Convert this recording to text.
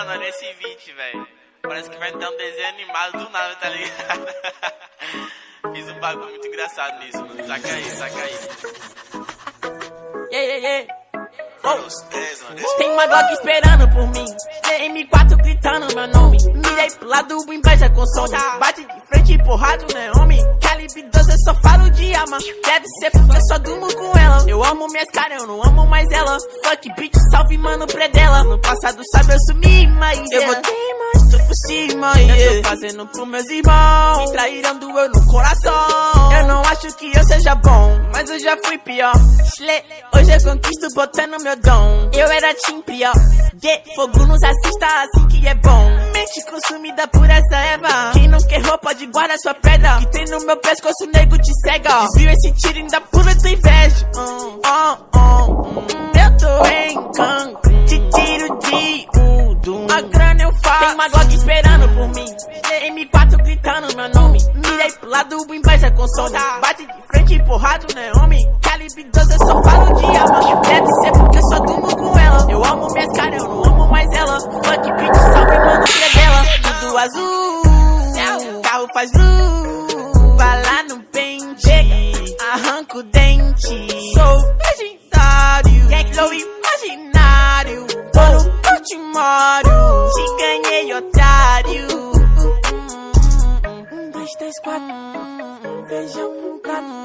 Mano, olha esse vídeo, velho. Parece que vai ter um desenho animado do nada, tá ligado? Fiz um bagulho muito engraçado nisso, mano. Saca aí. Tem uma Glock esperando por mim, M4 gritando meu nome. Mirei pro lado, o inveja consome. Bate de frente e porrado, né, homem? Calibre 12, eu só falo de arma. Deve ser porque eu só durmo com ela. Eu amo minhas caras, eu não amo mais ela. Fuck bitch, salve mano predela. No passado sabe eu sumi, mas eu voltei, mas tô por cima. Eu tô fazendo pros meus irmãos, me traíram doeu no coração. Eu não acho que eu seja bom, mas eu já fui pior. Hoje eu conquisto botando meu dom. Eu era team pior. Fogo nos assista assim que é bom. Mente consumida por essa erva. Quem não quer roupa de guarda sua pedra. Que tem no meu pescoço, nego te cega. Desvio esse tiro ainda pula tua inveja. Eu tô em cancro, te tiro de Udum. A grana eu faço. Tem uma Glock esperando por mim, M4 gritando meu nome. Mirei pro lado, o inveja consome. Bate de frente e porrado, né, homem? Calibre 12, eu só falo de arma. Deve ser porque eu só durmo com ela. Eu amo minhas caras, eu não amo mais ela. Fuck bitch, salve mano, predela. Tudo azul, carro faz luz. Vai lá no pente, arranca o dente. Sou legendário, sou imaginário. Tô no Portimório, te ganhei, otário. 1, 2, 3, 4, feijão no prato.